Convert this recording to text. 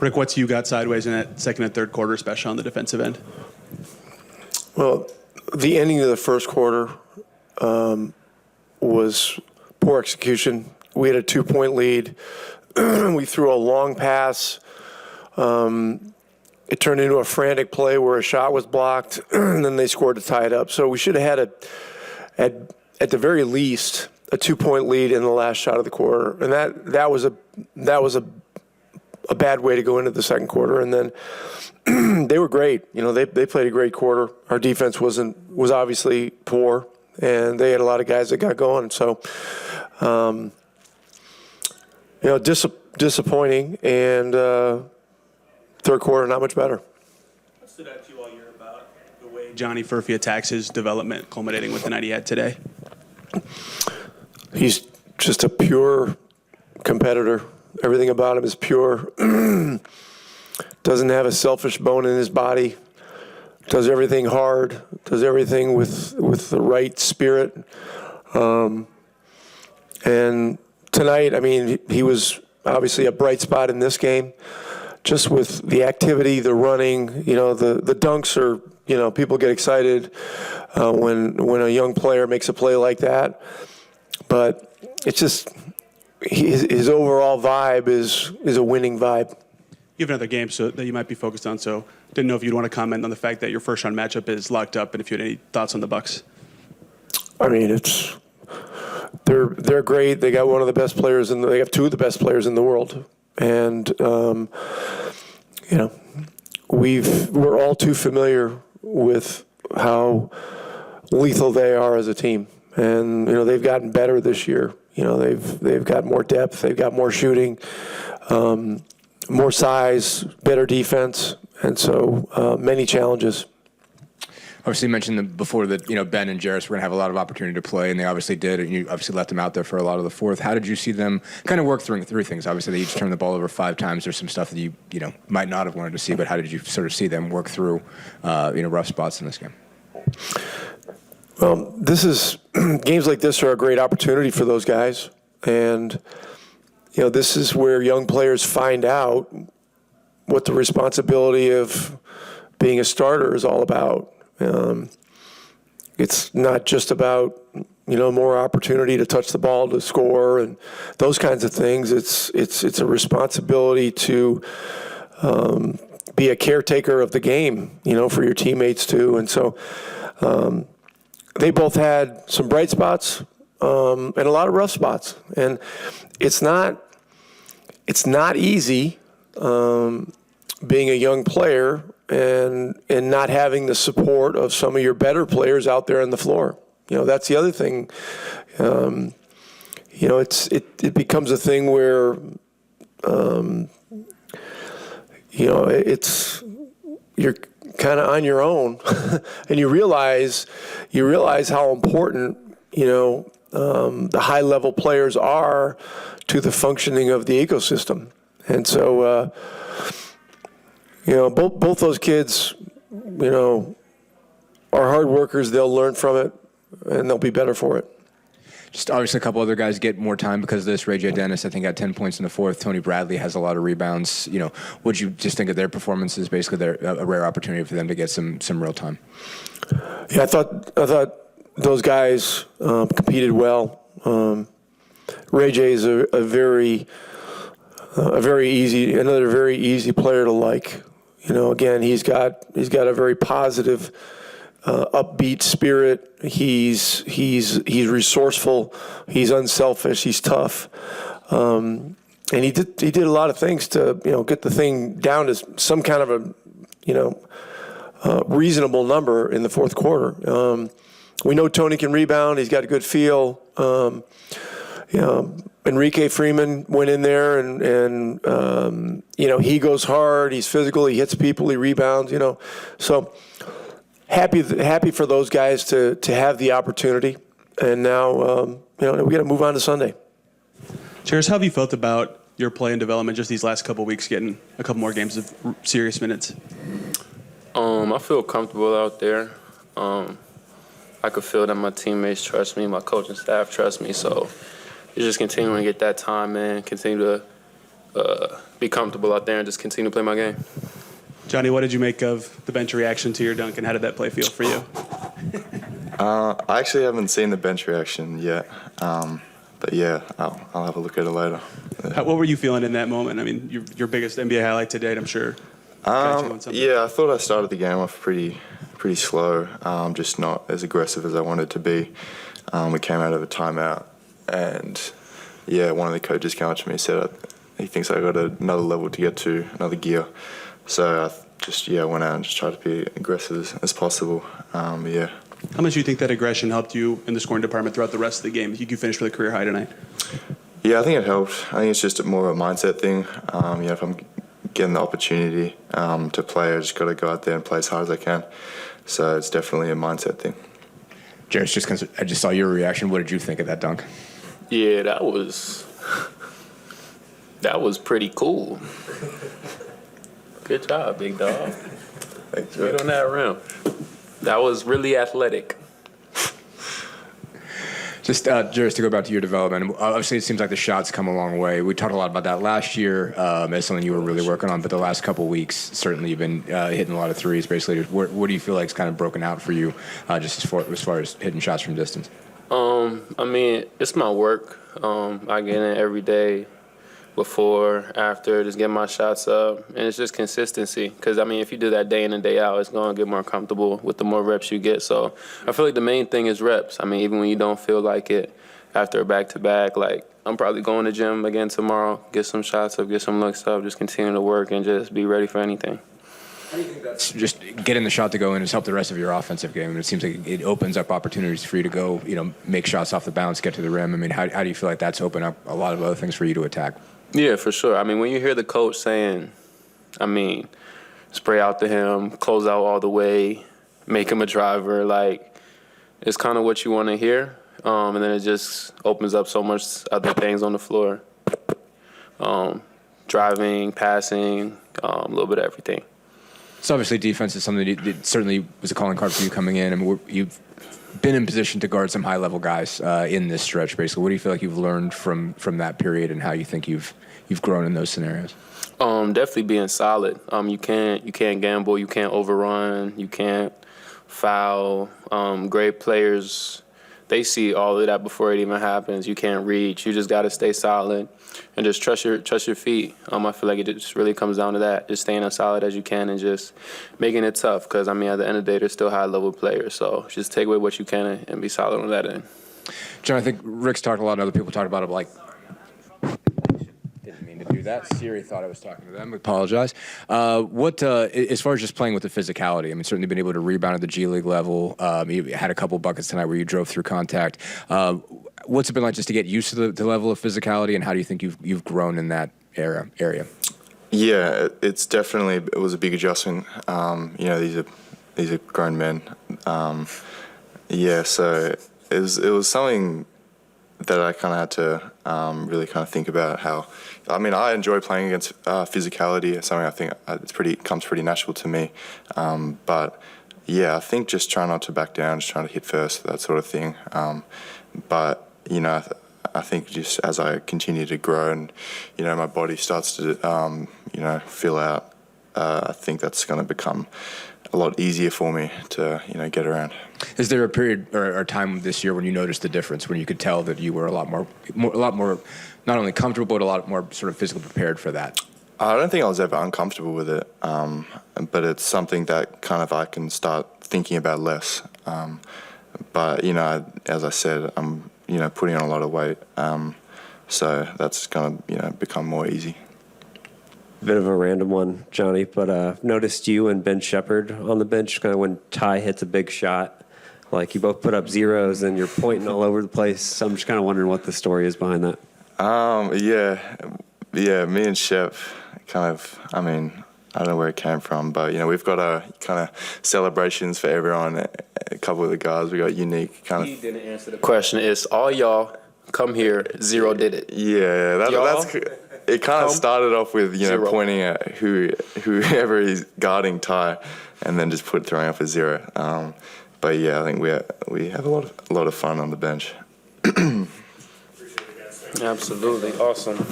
Rick, what's you got sideways in that second and third quarter, especially on the defensive end? Well, the ending of the first quarter was poor execution. We had a 2-point lead. We threw a long pass. It turned into a frantic play where a shot was blocked, and then they scored to tie it up. So we should have had, at the very least, a 2-point lead in the last shot of the quarter, and that was a bad way to go into the second quarter. And then they were great. You know, they played a great quarter. Our defense was obviously poor, and they had a lot of guys that got going. So, you know, disappointing, and third quarter not much better. What stood out to you all year about the way Johnny Furphy attacks his development, culminating with the night he had today? He's just a pure competitor. Everything about him is pure. Doesn't have a selfish bone in his body. Does everything hard. Does everything with the right spirit. And tonight, I mean, he was obviously a bright spot in this game. Just with the activity, the running, you know, the dunks are, you know, people get excited when a young player makes a play like that. But it's just his overall vibe is a winning vibe. You have another game that you might be focused on, so didn't know if you'd want to comment on the fact that your first round matchup is locked up, and if you had any thoughts on the Bucks. I mean, they're great. They got one of the best players they have two of the best players in the world, and you know, we're all too familiar with how lethal they are as a team. And, you know, they've gotten better this year. You know, they've got more depth, they've got more shooting, more size, better defense, and so many challenges. Obviously, you mentioned before that, you know, Ben and Jarace were going to have a lot of opportunity to play, and they obviously did, and you obviously left them out there for a lot of the fourth. How did you see them kind of work through things? Obviously, they each turned the ball over 5 times. There's some stuff that you know, might not have wanted to see, but how did you sort of see them work through, you know, rough spots in this game? Well, games like this are a great opportunity for those guys. And, you know, this is where young players find out what the responsibility of being a starter is all about. It's not just about, you know, more opportunity to touch the ball, to score, and those kinds of things. It's a responsibility to be a caretaker of the game, you know, for your teammates too. And so, they both had some bright spots and a lot of rough spots, and it's not easy being a young player and not having the support of some of your better players out there on the floor. You know, that's the other thing. You know, it becomes a thing where you know, you're kind of on your own, and you realize how important, you know, the high-level players are to the functioning of the ecosystem. And so, you know, both those kids, you know, are hard workers. They'll learn from it, and they'll be better for it. Just obviously a couple other guys get more time because of this. Ray J. Dennis, I think, had 10 points in the fourth. Tony Bradley has a lot of rebounds. You know, would you just think of their performances? Basically, a rare opportunity for them to get some real time. Yeah, I thought those guys competed well. Ray J is another very easy player to like. You know, again, he's got a very positive, upbeat spirit. He's resourceful. He's unselfish. He's tough, and he did a lot of things to, you know, get the thing down to some kind of a, you know, reasonable number in the fourth quarter. We know Tony can rebound. He's got a good feel. You know, Enrique Freeman went in there and you know, he goes hard. He's physical. He hits people. He rebounds. You know, so. Happy for those guys to have the opportunity, and now you know, we got to move on to Sunday. Jarace, how have you felt about your play and development just these last couple of weeks, getting a couple more games of serious minutes? I feel comfortable out there. I could feel that my teammates trust me, my coaching staff trust me, so it's just continuing to get that time in, continue to be comfortable out there and just continue to play my game. Johnny, what did you make of the bench reaction to your dunk, and how did that play feel for you? I actually haven't seen the bench reaction yet, but yeah, I'll have a look at it later. What were you feeling in that moment? I mean, your biggest NBA highlight to date, I'm sure. Got you on something. Yeah, I thought I started the game off pretty slow, just not as aggressive as I wanted to be. We came out of a timeout, and yeah, one of the coaches came up to me and said he thinks I got another level to get to, another gear. So I just went out and just tried to be aggressive as possible. Yeah. How much do you think that aggression helped you in the scoring department throughout the rest of the game? You finished with a career high tonight. Yeah, I think it helped. I think it's just more of a mindset thing. If I'm getting the opportunity to play, I just got to go out there and play as hard as I can. So it's definitely a mindset thing. Jarace, just because I just saw your reaction, what did you think of that dunk? Yeah, that was pretty cool. Good job, big dog. Thanks, Right on that rim. That was really athletic. Just, Jarace, to go back to your development, obviously it seems like the shots come a long way. We talked a lot about that last year as something you were really working on, but the last couple of weeks, certainly you've been hitting a lot of threes, basically. What do you feel like is kind of broken out for you just as far as hitting shots from distance? I mean, it's my work. I get in every day, before, after, just get my shots up, and it's just consistency. Because, I mean, if you do that day in and day out, it's going to get more comfortable with the more reps you get. So I feel like the main thing is reps. I mean, even when you don't feel like it after a back-to-back, like, I'm probably going to gym again tomorrow, get some shots up, get some looks up, just continue to work and just be ready for anything. How do you think that's just getting the shot to go in has helped the rest of your offensive game? And it seems like it opens up opportunities for you to go, make shots off the bounce, get to the rim. I mean, how do you feel like that's opened up a lot of other things for you to attack? Yeah, for sure. I mean, when you hear the coach saying, spray out to him, close out all the way, make him a driver, like, it's kind of what you want to hear. And then it just opens up so much other things on the floor. Driving, passing, a little bit of everything. So obviously defense is something that certainly was a calling card for you coming in. I mean, you've been in position to guard some high-level guys in this stretch, basically. What do you feel like you've learned from that period, and how you think you've grown in those scenarios? Definitely being solid. You can't gamble, you can't overrun, you can't foul. Great players, they see all of that before it even happens. You can't reach. You just got to stay solid and just trust your feet. I feel like it just really comes down to that, just staying as solid as you can and just making it tough. Because, at the end of the day, they're still high-level players. So just take away what you can and be solid on that end. John, I think Rick's talked a lot, and other people talked about it, like, didn't mean to do that. Siri thought I was talking to them. I apologize. As far as just playing with the physicality, certainly been able to rebound at the G League level. You had a couple buckets tonight where you drove through contact. What's it been like just to get used to the level of physicality, and how do you think you've grown in that area? Yeah, it was a big adjustment. These are grown men. So it was something that I kind of had to really kind of think about how. I enjoy playing against physicality. It's something I think comes pretty natural to me. But yeah, I think just try not to back down, just trying to hit first, that sort of thing. But I think just as I continue to grow and my body starts to fill out, I think that's going to become a lot easier for me to get around. Is there a period or a time this year when you noticed the difference, when you could tell that you were a lot more not only comfortable but a lot more sort of physically prepared for that? I don't think I was ever uncomfortable with it, but it's something that kind of I can start thinking about less. But as I said, I'm putting on a lot of weight, so that's going to become more easy. Bit of a random one, Johnny, but I've noticed you and Ben Shepherd on the bench kind of when Ty hits a big shot. Like, you both put up zeros and you're pointing all over the place. So I'm just kind of wondering what the story is behind that. Yeah, me and Shep kind of, I don't know where it came from, but, we've got a kind of celebrations for everyone. A couple of the guys, we got unique kind of. He didn't answer the question. It's all y'all come here, zero did it. Yeah, that's. It kind of started off with zero. Pointing at whoever is guarding Ty, and then just throwing up a zero. But yeah, I think we have a lot of fun on the bench. Absolutely awesome.